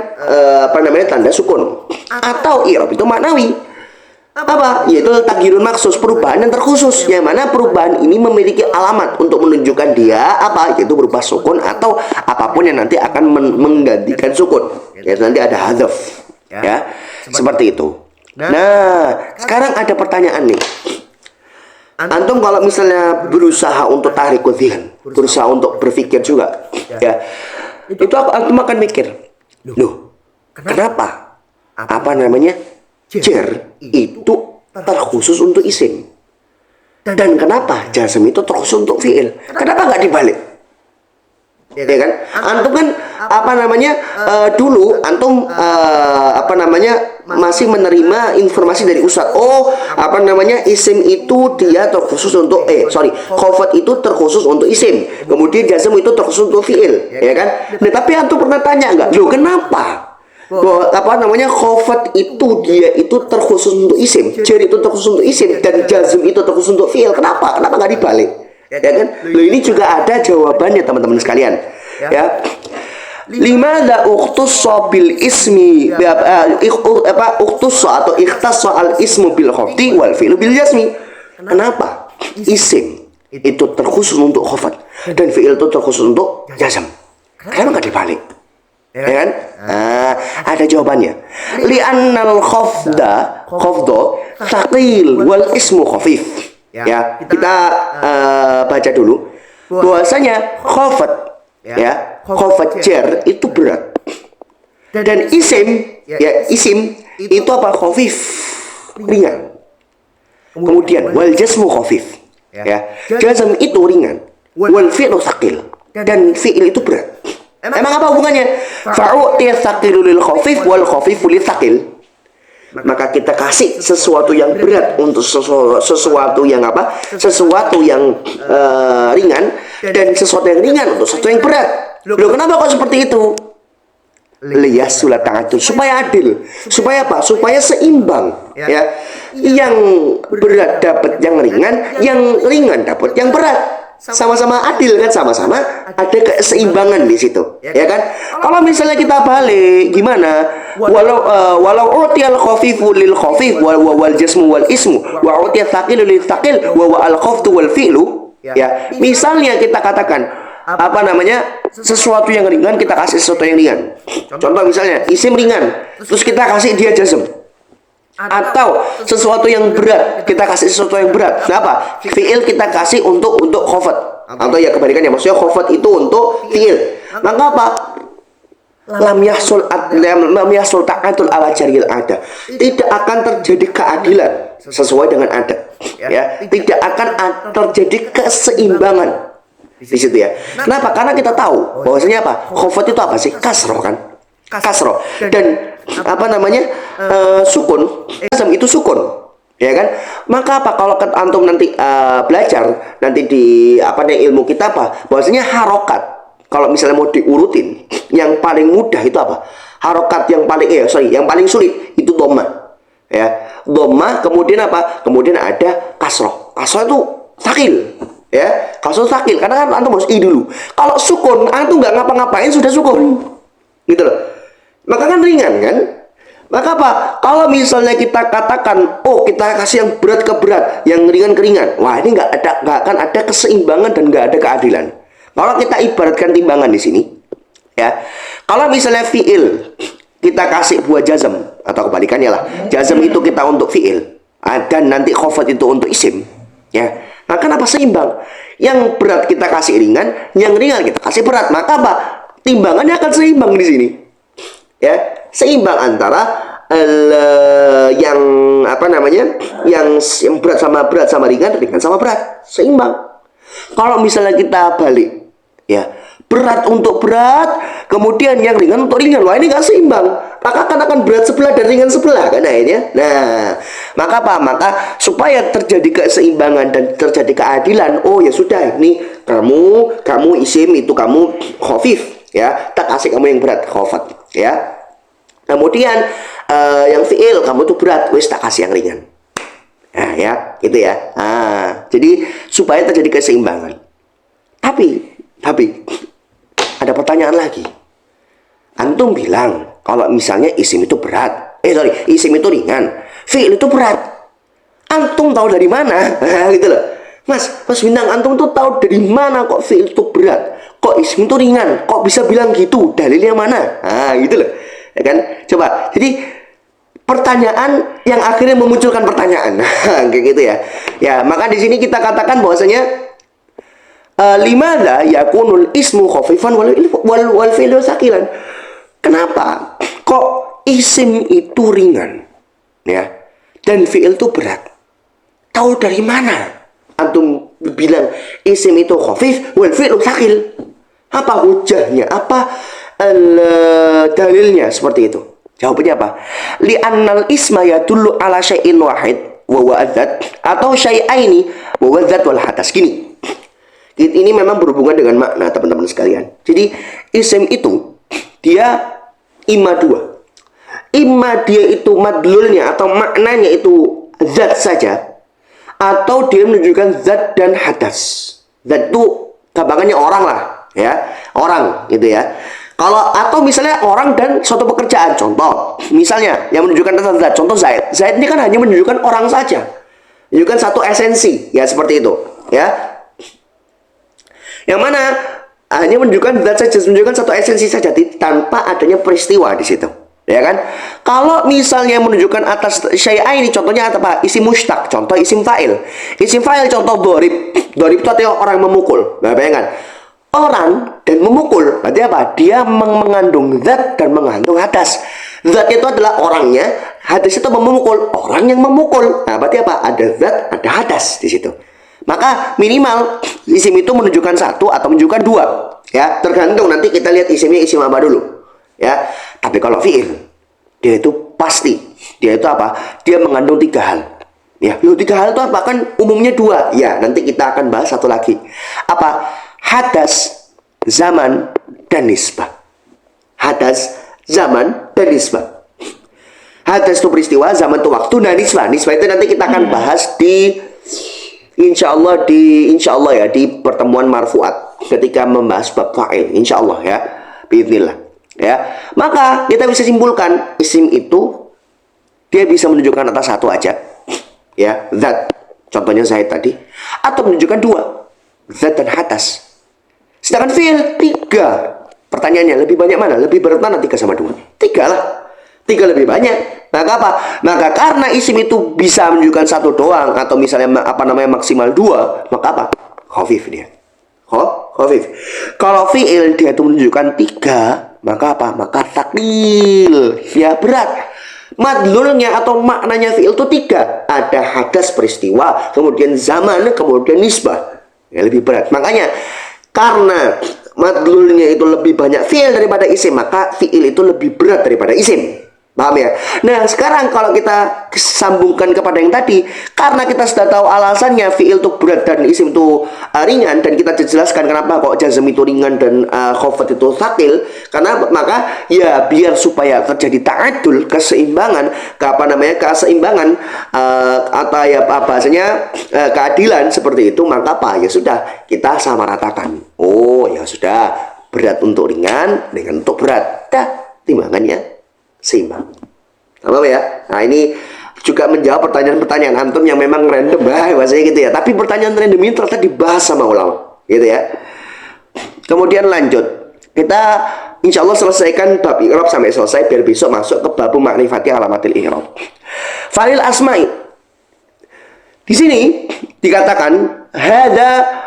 tanda sukun. Atau i'rab itu maknawi. Apa? Yaitu taghirun maksus, perubahan yang terkhusus, yang mana perubahan ini memiliki alamat untuk menunjukkan dia apa, yaitu berupa sukun atau apapun yang nanti akan menggantikan sukun. Ya nanti ada hadzaf. Ya, seperti itu. Nah, sekarang ada pertanyaan nih. Antum kalau misalnya berusaha untuk tahrikul dzihn, berusaha untuk berpikir juga, ya. Itu antum akan mikir, loh, kenapa? Apa namanya? Jar itu terkhusus untuk isim, dan kenapa jazm itu terkhusus untuk fiil? Kenapa nggak dibalik? Ya kan? Antum kan dulu antum masih menerima informasi dari ustadz. Oh, isim itu dia terkhusus untuk khafat itu terkhusus untuk isim. Kemudian jazm itu terkhusus untuk fiil, ya kan? Nah, tapi antum pernah tanya nggak? Loh, kenapa? Khafat itu dia itu terkhusus untuk isim, jar itu terkhusus untuk isim, dan jazm itu terkhusus untuk fiil. Kenapa nggak dibalik? Ya kan? Loh, ini juga ada jawabannya teman-teman sekalian. Ya. Limadza ukhtussa bil ismi ukhtussa atau ikhtassa al ismu bil khafti wal fi'lu bil jazmi. Kenapa isim itu terkhusus untuk khafat dan fi'il itu terkhusus untuk jazm? Kenapa nggak dibalik? Ya kan? Ada jawabannya. Li'annal khafda thaqil wal ismu khafif. Ya, kita baca dulu bahwasanya khafat jar itu berat. Dan isim itu apa? Khafif, ringan. Kemudian wal jasmu khafif. Ya, jazm itu ringan. Wal fi'lu thaqil. Dan fi'il itu berat. Emang apa hubungannya? Fa'u'tiya tsaqilu lil khafif wal khafifu lil tsaqil. Maka kita kasih sesuatu yang berat untuk sesuatu yang apa? Sesuatu yang ringan, dan sesuatu yang ringan untuk sesuatu yang berat. Loh, kenapa kok seperti itu? Liyasulat ta'atul, supaya adil. Supaya apa? Supaya seimbang, ya. Yang berat dapat yang ringan dapat yang berat. Sama-sama adil kan, sama-sama ada keseimbangan di situ, ya kan? Kalau misalnya kita balik gimana? Walau utiyal khafifu lil khafif wal jasmu wal ismu wa utiyat tsaqilu lil tsaqil wa al khaftu wal fi'lu, ya. Misalnya kita katakan sesuatu yang ringan kita kasih sesuatu yang ringan. Contoh misalnya isim ringan, terus kita kasih dia jazm. Atau sesuatu yang berat kita kasih sesuatu yang berat. Kenapa? Fi'il kita kasih untuk khofat. Atau ya kebalikannya, maksudnya khofat itu untuk fi'il. Maka apa? Lam yahsul ta'atul ala jaril ada. Tidak akan terjadi keadilan sesuai dengan ada. Ya, tidak akan terjadi keseimbangan di situ ya. Kenapa? Karena kita tahu bahwasanya apa? Khofat itu apa sih? Kasroh kan? Kasroh. Dan apa namanya? Sukun. Jazm itu sukun. Ya kan? Maka apa kalau antum nanti belajar nanti di apa nih ilmu kita apa? Bahwasanya harokat kalau misalnya mau diurutin, yang paling mudah itu apa? Harokat yang paling yang paling sulit itu dhamma. Ya, dhamma kemudian apa? Kemudian ada kasroh. Kasroh itu sakil. Ya, kasroh sakil karena kan antum harus dulu. Kalau sukun, antum nggak ngapa-ngapain sudah sukun. Gitu loh. Maka kan ringan kan? Maka apa? Kalau misalnya kita katakan, oh kita kasih yang berat ke berat, yang ringan ke ringan, wah ini nggak akan ada keseimbangan dan nggak ada keadilan. Kalau kita ibaratkan timbangan di sini, ya, kalau misalnya fiil kita kasih buah jazm atau kebalikannya lah, jazm itu kita untuk fiil, dan nanti khofat itu untuk isim, ya, maka apa seimbang? Yang berat kita kasih ringan, yang ringan kita kasih berat, maka apa? Timbangannya akan seimbang di sini, ya, seimbang antara yang apa namanya, yang berat sama ringan sama berat, seimbang. Kalau misalnya kita balik, ya, berat untuk berat, kemudian yang ringan untuk ringan, wah ini nggak seimbang. Maka akan berat sebelah dan ringan sebelah kan akhirnya. Nah, maka apa? Maka supaya terjadi keseimbangan dan terjadi keadilan, oh ya sudah, ini kamu isim itu kamu khafif, ya, tak kasih kamu yang berat khafat, ya. Kemudian yang fiil kamu tuh berat, wis tak kasih yang ringan. Nah, ya, gitu ya. Jadi supaya terjadi keseimbangan. Tapi ada pertanyaan lagi. Antum bilang kalau misalnya isim itu berat, isim itu ringan, fiil itu berat. Antum tahu dari mana? Gitu loh. Mas Bintang, antum tuh tahu dari mana kok fiil itu berat? Kok isim itu ringan? Kok bisa bilang gitu? Dalilnya mana? Gitu loh. Ya kan? Coba. Jadi pertanyaan yang akhirnya memunculkan pertanyaan. Kayak gitu ya. Ya, maka di sini kita katakan bahwasanya limadza yakunul ismu khafifan wal fi'lu sakilan. Kenapa kok isim itu ringan, ya, dan fi'il itu berat? Tahu dari mana antum bilang isim itu khafif wal fi'lu sakil? Apa hujahnya? Apa dalilnya seperti itu? Jawabannya apa? Li'annal isma yadullu ala syai'in wahid wa huwa adzat, atau syai'aini wa huwa adzat wal hadas. Gini. Ini memang berhubungan dengan makna, teman-teman sekalian. Jadi isim itu dia imma dua. Imma dia itu madlulnya atau maknanya itu zat saja, atau dia menunjukkan zat dan hadas. Zat itu gampangannya orang lah, ya, orang gitu ya. Atau misalnya orang dan suatu pekerjaan. Contoh, misalnya yang menunjukkan zat. Contoh Zaid. Zaid ini kan hanya menunjukkan orang saja, menunjukkan satu esensi, ya seperti itu, ya. Yang mana hanya menunjukkan zat saja, menunjukkan satu esensi saja tanpa adanya peristiwa di situ, ya kan? Kalau misalnya menunjukkan atas syai'a ini, contohnya apa? Isim mushtaq, contoh isim fa'il. Isim fa'il contoh dorib. Dorib itu artinya orang memukul. Nah, bayangkan orang dan memukul, berarti apa? Dia mengandung zat dan mengandung hadas. Zat itu adalah orangnya, hadas itu memukul, orang yang memukul. Nah, berarti apa? Ada zat, ada hadas di situ. Maka minimal isim itu menunjukkan satu atau menunjukkan dua, ya, tergantung nanti kita lihat isimnya isim apa dulu, ya. Tapi kalau fiil, dia itu pasti, dia itu apa? Dia mengandung tiga hal, ya. Tiga hal itu apa? Kan umumnya dua, ya. Nanti kita akan bahas satu lagi, apa? Hadas, zaman, dan nisbah. Hadas, zaman, dan nisbah. Hadas itu peristiwa, zaman itu waktu, dan nisbah. Nisbah itu nanti kita akan bahas di Insya Allah ya di pertemuan marfuat ketika membahas bab fa'il, insya Allah ya, biidznillah, ya. Maka kita bisa simpulkan isim itu dia bisa menunjukkan atas satu aja, ya, zat, contohnya Zaid tadi, atau menunjukkan dua, zat dan hadas. Sedangkan fi'il 3. Pertanyaannya, lebih banyak mana? Lebih berat mana 3 sama 2? 3 lah. 3 lebih banyak. Maka apa? Maka karena isim itu bisa menunjukkan 1 doang, atau misalnya maksimal 2, maka apa? Khafif dia. Khafif. Kalau fi'il dia itu menunjukkan 3, maka apa? Maka taklil. Ya berat. Madlulnya atau maknanya fi'il itu 3. Ada hadas peristiwa, kemudian zaman, kemudian nisbah. Ya lebih berat. Makanya karena madlulnya itu lebih banyak fi'il daripada isim, maka fi'il itu lebih berat daripada isim. Paham ya? Nah, sekarang kalau kita sambungkan kepada yang tadi, karena kita sudah tahu alasannya fi'il itu berat dan isim itu ringan, dan kita jelaskan kenapa kok jazm itu ringan dan khafat itu tsaqil, karena maka ya biar supaya terjadi ta'adul, keseimbangan, keseimbangan atau ya bahasanya keadilan seperti itu, maka apa? Ya sudah, kita samaratakan. Oh, ya sudah, berat untuk ringan, ringan untuk berat. Dah, timbangannya seimbang. Apa ya? Nah, ini juga menjawab pertanyaan-pertanyaan antum yang memang random, bahasanya gitu ya. Tapi pertanyaan random ini ternyata dibahas sama ulama, gitu ya. Kemudian lanjut, kita insya Allah selesaikan bab i'rab sampai selesai, biar besok masuk ke bab ma'rifati alamatil i'rab. Falil asma'i. Di sini dikatakan hada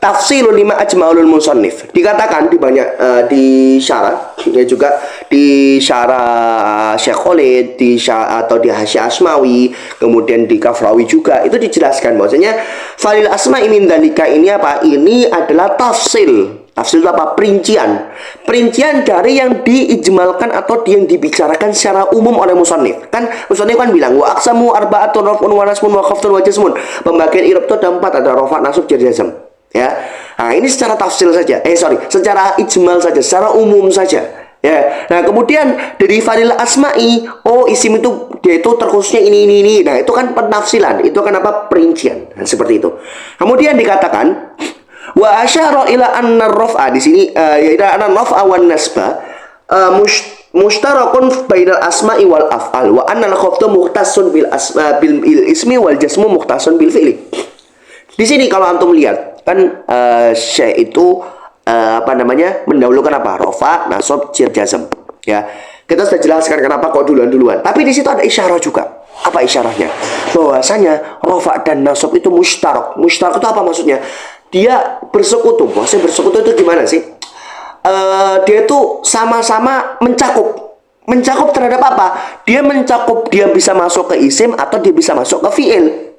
tafsilul lima ajma'ulul musannif. Dikatakan di banyak di syarah, ya juga di syarah Syekh Khalid, atau di Hasyiah Asmawi, kemudian di Kafrawi juga itu dijelaskan bahwasanya falil asma'i min dzalika ini apa? Ini adalah tafsil. Tafsil itu apa? Perincian. Perincian dari yang diijmalkan atau yang dibicarakan secara umum oleh musannif. Kan musannif kan bilang wa aqsamu arba'atun raf'un wa nasbun wa khafdun wa jazmun. Pembagian i'rab itu ada 4, ada rafa, nasab, jar, jazm. Ya. Nah, ini secara tafsil saja. Secara ijmal saja, secara umum saja. Ya. Nah, kemudian dari falil asma'i, oh isim itu dia itu terkhususnya ini. Nah, itu kan penafsilan. Itu kan apa? Perincian. Nah, seperti itu. Kemudian dikatakan wa asyara ila anna raf'a di sini yaitu anna raf'a wan nasba mushtarakun bainal asma'i wal af'al wa anna al-khafdu mukhtassun bil ismi wal jasmu mukhtassun bil fi'li. Di sini kalau antum lihat kan Syekh itu mendahulukan apa? Rafa, nasab, jar, jazm. Ya. Kita sudah jelaskan kenapa kok duluan. Tapi di situ ada isyarah juga. Apa isyarahnya? Bahwasanya rafa dan nasab itu mushtarak. Mushtarak itu apa maksudnya? Dia bersekutu. Maksudnya bersekutu itu gimana sih? Dia itu sama-sama mencakup. Mencakup terhadap apa? Dia mencakup, dia bisa masuk ke isim atau dia bisa masuk ke fi'il.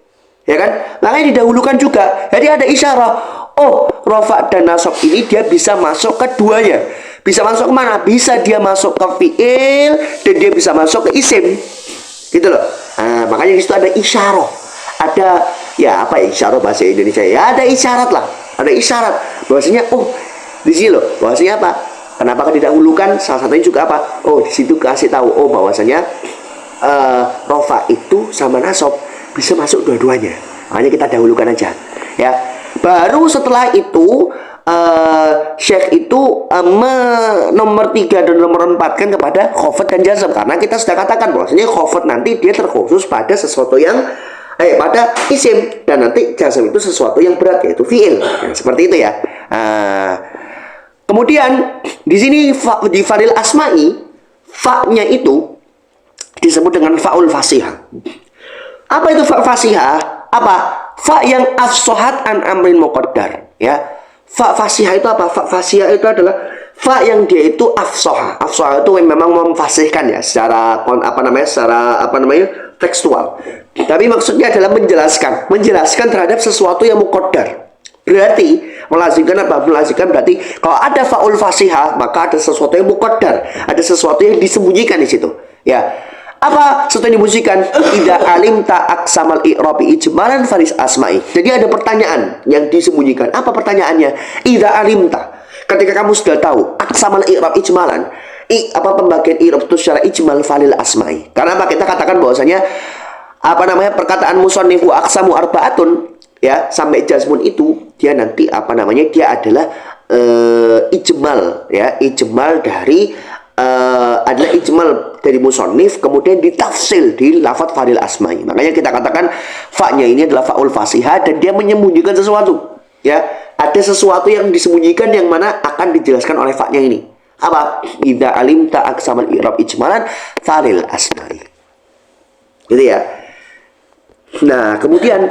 Ya kan? Makanya didahulukan juga. Jadi ada isyarah. Oh, rafa dan nasab ini dia bisa masuk ke duanya. Bisa masuk kemana? Bisa dia masuk ke fi'il dan dia bisa masuk ke isim. Gitu loh. Nah, makanya di situ ada isyarah. Ada ya apa ya isyarah bahasa Indonesia ya, ada isyarat lah, ada isyarat bahwasanya oh di sini loh bahwasanya apa, kenapa didahulukan, salah satunya juga apa, oh di situ kasih tahu oh bahwasanya rofa itu sama nasab bisa masuk dua-duanya, makanya kita dahulukan aja ya. Baru setelah itu Syekh itu nomor 3 dan nomor 4 kan kepada khafat dan jazm, karena kita sudah katakan bahwasanya khafat nanti dia terkhusus pada sesuatu yang pada isim, dan nanti jazm itu sesuatu yang berat yaitu fi'il. Nah, seperti itu ya. Kemudian di sini di falil asma'i, fa-nya itu disebut dengan faul fasihah. Apa itu fa fasihah? Apa? Fa yang afsohat an amrin muqaddar, ya. Fa fasihah itu apa? Fa fasihah itu adalah fa yang dia itu afsoha. Afsoha itu memang memfasihkan ya secara tekstual. Tapi maksudnya adalah menjelaskan terhadap sesuatu yang muqaddar. Berarti melazimkan apa? Melazimkan berarti kalau ada faul fasihah maka ada sesuatu yang muqaddar, ada sesuatu yang disembunyikan di situ. Ya. Apa sesuatu yang disembunyikan? Idza alimta aqsamal i'rabi ijmalan faris asma'i. Jadi ada pertanyaan yang disembunyikan. Apa pertanyaannya? Idza alimta, ketika kamu sudah tahu aqsamal i'rab ijmalan, pembagian i'rab itu secara ijmal falil asma'i. Karena apa? Kita katakan bahwasanya perkataan musannif wa aqsamu arba'atun ya sampai jazmun itu dia nanti dia adalah ijmal ya, ijmal dari adalah ijmal dari musannif kemudian ditafsil di lafadz falil asma'i. Makanya kita katakan fa-nya ini adalah faul fasihah dan dia menyembunyikan sesuatu Ya, ada sesuatu yang disembunyikan yang mana akan dijelaskan oleh fa-nya ini. Apa? Idza alimta aqsamal i'rab ijmalan falil asma'i. Gitu ya. Nah, kemudian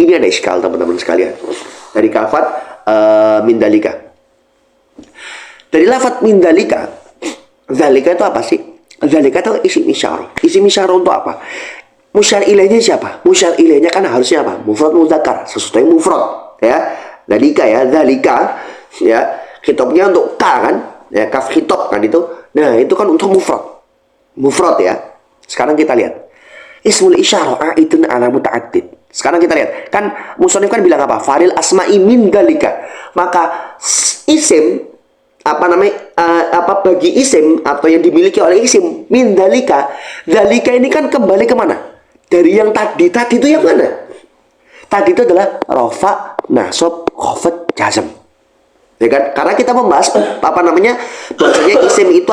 ini ada iskal teman-teman sekalian. Dari kafat mindalika. Dari lafaz mindalika, zalika itu apa sih? Zalika itu isim isyarah. Isim isyarah untuk apa? Musyar ilaihnya siapa? Musyar ilaihnya kan harusnya apa? Mufrad mudzakkar, sesuatu yang mufrad. Ya, zalika ya, zalika ya, khitabnya untuk ka kan, ya, kaf khitab kan itu. Nah, itu kan untuk mufrad ya. Sekarang kita lihat ismul isyarah aidun ala muta'addid. Sekarang kita lihat, kan musannif kan bilang apa? Faril asma'i min dzalika. Maka isim bagi isim atau yang dimiliki oleh isim min dzalika. Dzalika ini kan kembali kemana? Dari yang tadi itu yang mana? Tadi itu adalah rofa, nasab, khafad, jazm. Ya kan? Karena kita membahas bahwasanya isim itu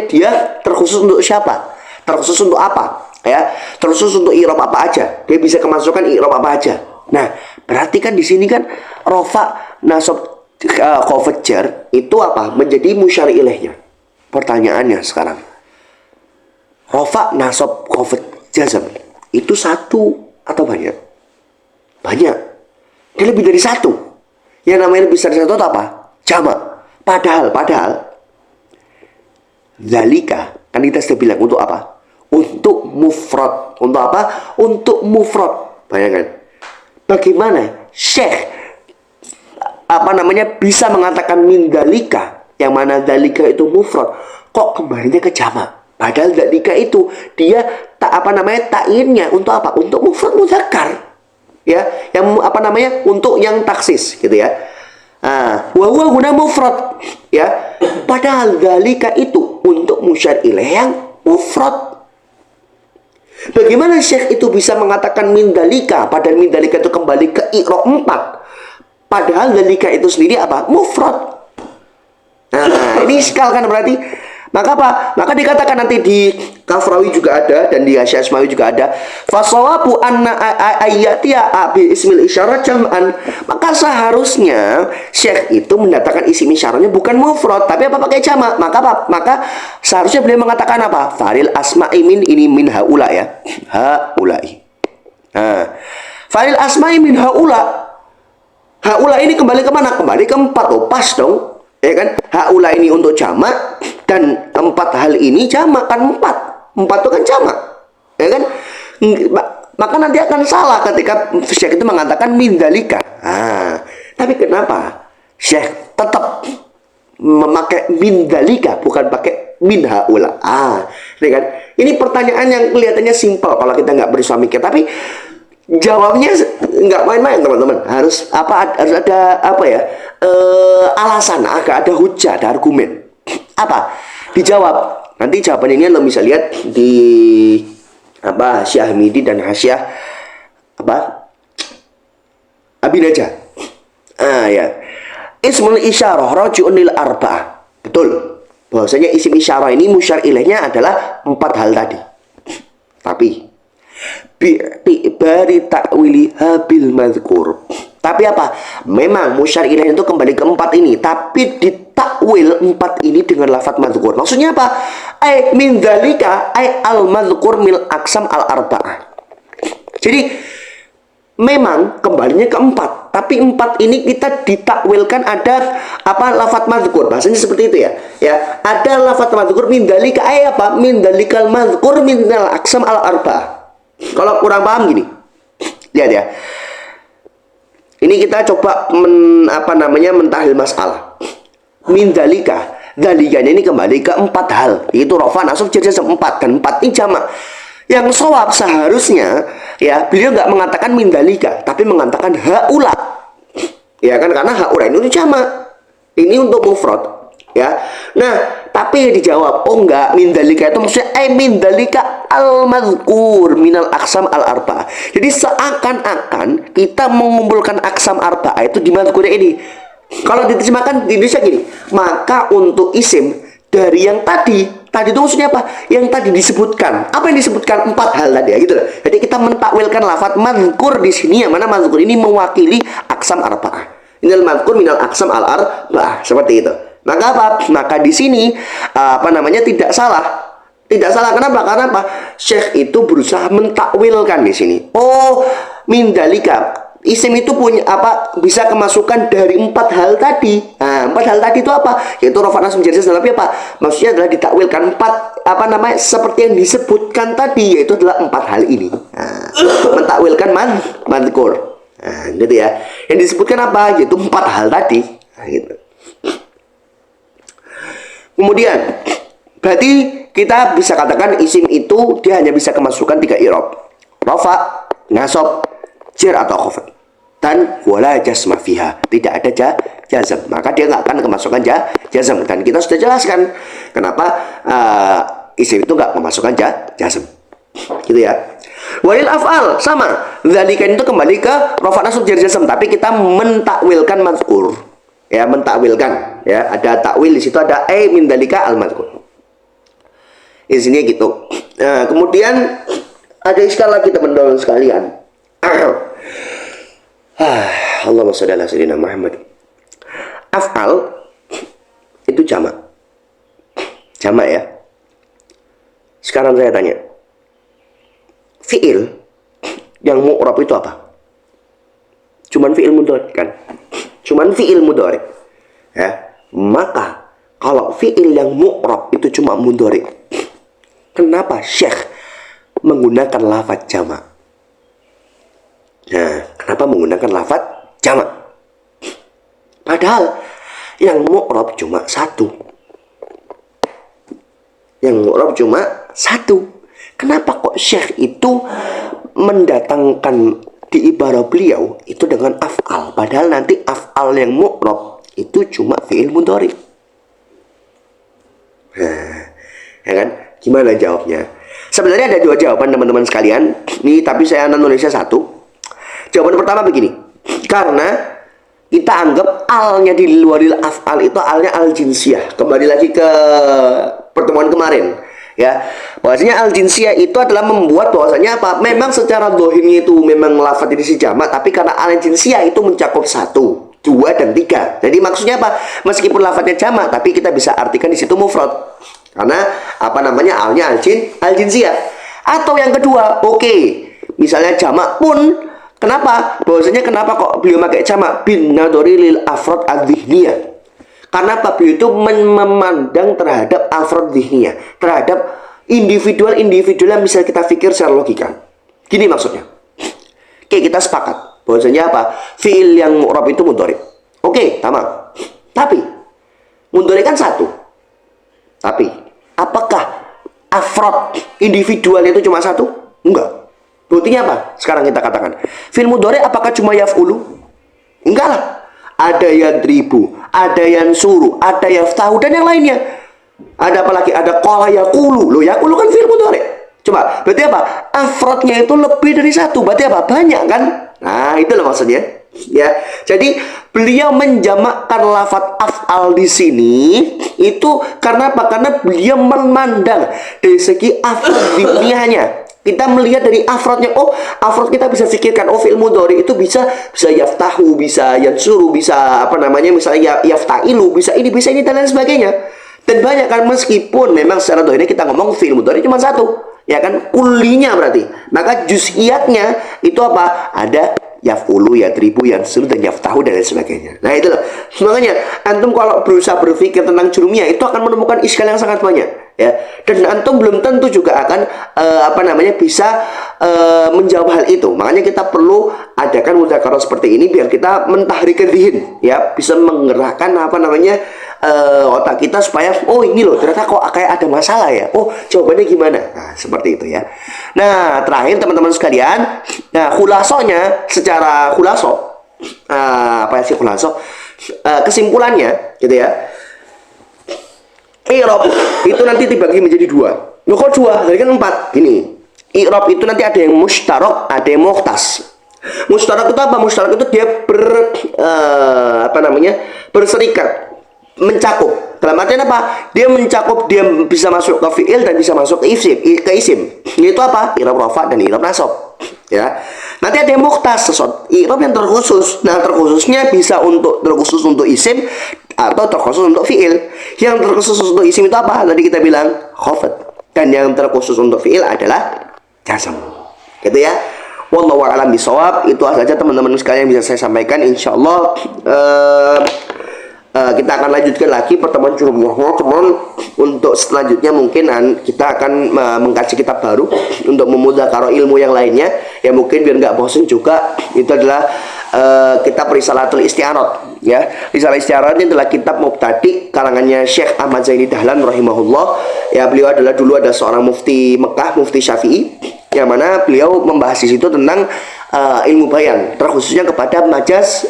dia terkhusus untuk siapa? Terkhusus untuk apa? Ya, terkhusus untuk i'rab apa aja. Dia bisa kemasukan i'rab apa aja. Nah, berarti kan di sini kan rofa, nasab, khafad, jar itu apa? Menjadi musyar ilaihnya. Pertanyaannya sekarang. Rofa, nasab, khafad, jazm itu satu atau banyak? Banyak. Dia lebih dari satu. Yang namanya lebih dari satu apa? Jamak. Padahal zalika kan kita sudah bilang untuk apa? Untuk mufrad. Untuk apa? Untuk mufrad. Bayangkan. Bagaimana Syekh bisa mengatakan min dzalika, yang mana dzalika itu mufrad, kok kembalinya ke jamak? Padahal dzalika itu dia ta'innya untuk apa? Untuk mufrad mudzakkar. Ya, yang untuk yang taksis gitu ya. Wa huwa guna mufrad ya. Padahal dzalika itu untuk musyar ilaih yang mufrad. Bagaimana Syekh itu bisa mengatakan min dzalika padahal min dzalika itu kembali ke i'rab 4? Padahal dzalika itu sendiri apa? Mufrad. Nah, ini iskal kan berarti. Maka apa? Maka dikatakan nanti di Kafrawi juga ada dan di Hasyiah Asmawi juga ada. Fasawabu anna ayyatiya bi ismil isyarah jam'an. Maka seharusnya Syekh itu mendatangkan isim isyarahnya bukan mufrad tapi apa pakai jamak. Maka seharusnya beliau mengatakan apa? Faril asma'i min haula ya. Haula'i. Nah, faril asma'i min haula. Haula ini kembali ke mana? Kembali ke 4. Oh, pas dong. Ya kan? Haula ini untuk jamak dan 4 hal ini jamak kan 4 itu kan jamak. Ya kan? Maka nanti akan salah ketika Syekh itu mengatakan min dzalika. Tapi kenapa Syekh tetap memakai min dzalika bukan pakai min haula? Ya kan? Ini pertanyaan yang kelihatannya simpel kalau kita nggak berusaha mikir, tapi jawabnya nggak main-main teman-teman. Harus ada alasan, ada hujah, ada argumen. Apa? Dijawab. Nanti jawaban ini Anda bisa lihat di Hasyiah Hamidi dan Hasyiah Abi Najah. Ya. Ismul isyarah raji'un lil arba'ah. Betul. Bahwasanya isim isyarah ini musyar ilaihnya adalah 4 hal tadi. Tapi bi'tibari ta'wili habil madhkur. Tapi apa? Memang musyar ilaih itu kembali ke 4 ini, tapi ditakwil 4 ini dengan lafaz madhkur. Maksudnya apa? Min dzalika al madhkur mil aqsam al arba'ah. Jadi memang kembalinya ke 4, tapi 4 ini kita ditakwilkan ada lafaz madhkur. Bahasanya seperti itu ya. Ya, ada lafaz madhkur min dzalika apa? Min dzalikal madhkur min al aqsam al arba'ah. Kalau kurang paham gini, lihat ya. Ini kita coba mentahlil masalah. Min dzalika, dzalikanya ini kembali ke 4 hal. Itu rofa, nasab, jar, jazm 4 dan 4 ini jamak. Yang shawab seharusnya ya beliau nggak mengatakan min dzalika, tapi mengatakan haula. Ya kan, karena haula ini untuk jamak. Ini untuk mufrad. Ya. Nah, tapi dijawab, oh enggak, min dzalika itu maksudnya min dzalika al-madhkur minal aqsam al-arba'ah. Jadi seakan-akan kita mengumpulkan aqsam arba'ah itu di madhkur ini. Kalau diterjemahkan di Indonesia gini, maka untuk isim dari yang tadi itu maksudnya apa? Yang tadi disebutkan. Apa yang disebutkan? 4 hal tadi ya, gitu loh. Jadi kita mentakwilkan lafaz madhkur di sini, yang mana madhkur ini mewakili aqsam arba'ah. Minal madkur minal aksam al arba'ah, seperti itu. Maka apa? Maka di sini tidak salah. Tidak salah, kenapa? Karena apa? Syekh itu berusaha mentakwilkan di sini. Oh, mindalika. Isim itu punya apa? Bisa kemasukan dari 4 hal tadi. Nah, 4 hal tadi itu apa? Yaitu rofa nasb jar jazm. Tapi apa? Maksudnya adalah ditakwilkan 4 seperti yang disebutkan tadi, yaitu adalah 4 hal ini. Nah, mentakwilkan madkur. Nah, gitu ya. Yang disebutkan apa? Yaitu 4 hal tadi. Nah, gitu. Kemudian berarti kita bisa katakan isim itu dia hanya bisa kemasukan 3 i'rab. Rafa, nasab, jar atau khafad. Dan wala jazma fiha, tidak ada jazm. Maka dia nggak akan kemasukan jazm. Dan kita sudah jelaskan kenapa isim itu nggak kemasukan jazm. Gitu ya. Walil af'al sama. Dzalika itu kembali ke rafa nasab jar jazm, tapi kita mentakwilkan mazkur. Ya, mentakwilkan. Ya, ada takwil di situ, ada min dzalika al mazkur. Isinya gitu. Nah, kemudian ada istilah lagi teman-teman sekalian. Allahumma shalli ala sayyidina Muhammad. Af'al itu jamak. Jamak ya. Sekarang saya tanya. Fi'il yang mu'rab itu apa? Cuman fi'il mudhari kan? Cuman fi'il mudhari. Ya. Maka kalau fi'il yang mu'rab itu cuma mudhari, kenapa Syekh menggunakan lafaz jamak? Nah, kenapa menggunakan lafaz jamak? Padahal yang mu'rab cuma 1. Yang mu'rab cuma 1. Kenapa kok Syekh itu mendatangkan di ibarah beliau itu dengan af'al? Padahal nanti af'al yang mu'rab itu cuma fi'il mudhari. Nah, ya kan? Gimana jawabnya? Sebenarnya ada 2 jawaban teman-teman sekalian. Nih, tapi saya nulisnya 1. Jawaban pertama begini. Karena kita anggap alnya di luaril af'al itu alnya al-jinsiyah. Kembali lagi ke pertemuan kemarin. Ya, bahwasanya al-jinsiyah itu adalah membuat bahwasanya apa? Memang secara dohirnya itu memang lafaz ini si jamak, tapi karena al-jinsiyah itu mencakup 1, 2, dan 3. Jadi maksudnya apa? Meskipun lafaznya jamak, tapi kita bisa artikan di situ mufrad. Karena alnya al-jinsiyah. Atau yang kedua, oke, misalnya jamak pun, kenapa? Bahwasanya kenapa kok beliau pakai jamak? Bin nadori lil afrod ad-dhihniyah. Karena apa? Beliau itu memandang terhadap afrod dhihniyah, terhadap individual yang bisa kita pikir secara logika. Gini maksudnya. Oke, kita sepakat bahwasanya apa? Fi'il yang mu'rab itu mudhari. Oke, tamam. Tapi mudhari kan 1. Tapi, apakah afrod individual itu cuma 1? Enggak. Buktinya apa? Sekarang kita katakan. Fi'il mudhari apakah cuma yaf'ulu? Enggak lah. Ada yadribu, ada yansuru, ada yaftahu, dan yang lainnya. Ada apa lagi? Ada qala yaqulu. Loh, yaqulu kan fi'il mudhari. Coba, berarti apa? Afrodnya itu lebih dari 1. Berarti apa? Banyak kan? Nah, itu loh maksudnya. Ya, jadi beliau menjamakkan lafaz af'al di sini itu karena apa? Karena beliau memandang dari segi afrod diniyahnya. Kita melihat dari afrodnya. Oh, afrod kita bisa pikirkan. Oh, fi'il mudhari itu bisa yaftahu, bisa yansuru, bisa misalnya yaftailu, bisa ini dan lain sebagainya. Dan banyak kan, meskipun memang secara dohirnya kita ngomong fi'il mudhari cuma 1. Ya kan, kulinya berarti. Maka juz'iyatnya itu apa? Ada yaf'ulu, yadribu, yansuru, dan yaftahu, dan lain sebagainya. Nah, itu loh. Makanya antum kalau berusaha berpikir tentang jurumiyah itu akan menemukan iskal yang sangat banyak, ya. Dan antum belum tentu juga akan bisa menjawab hal itu. Makanya kita perlu adakan mudzakarah seperti ini biar kita mentahrikan dihin, ya, bisa menggerakkan otak kita supaya oh ini loh ternyata kok kayak ada masalah ya. Oh, jawabannya gimana? Nah, seperti itu ya. Nah, terakhir teman-teman sekalian, nah khulasonya secara kesimpulannya gitu ya. I'rab itu nanti dibagi menjadi 2. Loh, kok 2? Tadi kan 4. Gini. I'rab itu nanti ada yang mustarak, ada yang mukhtas. Mustarak itu apa? Mustarak itu dia berserikat, mencakup. Dalam artian apa? Dia mencakup, dia bisa masuk ke fi'il dan bisa masuk ke isim. Yaitu apa? I'rab rafa dan i'rab nasab. ya. Nanti ada yang mukhtas, i'rab yang terkhusus. Nah, terkhusus untuk isim atau terkhusus untuk fiil. Yang terkhusus untuk isim itu apa? Tadi kita bilang khafad. Dan yang terkhusus untuk fiil adalah jazm. Gitu ya. Wallahu a'lam bishawab. Itu saja teman-teman sekalian yang bisa saya sampaikan. Insyaallah kita akan lanjutkan lagi pertemuan jumlahnya, teman. Untuk selanjutnya mungkin kita akan mengkaji kitab baru untuk memudzakarah ilmu yang lainnya, ya mungkin biar nggak bosan juga. Itu adalah kitab Risalatul Isti'arad, ya. Risalah Isti'arad ini adalah kitab mubtadi kalangannya Syekh Ahmad Zaini Dahlan rahimahullah. Ya, beliau dulu adalah seorang mufti Mekah, mufti Syafi'i, yang mana beliau membahas di situ tentang ilmu bayan, terkhususnya kepada majaz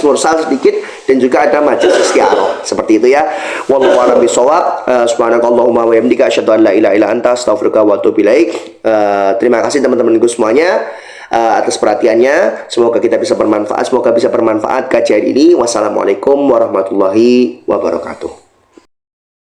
mursal sedikit, dan juga ada majaz isti'arah, seperti itu ya. Wallahu a'lam bishawab. Subhanakallahumma wa bihamdika asyhadu an la ilaha illa anta astaghfiruka wa atubu ilaik. Terima kasih teman-temanku semuanya atas perhatiannya. Semoga kita bisa bermanfaat, kajian ini. Wassalamualaikum warahmatullahi wabarakatuh.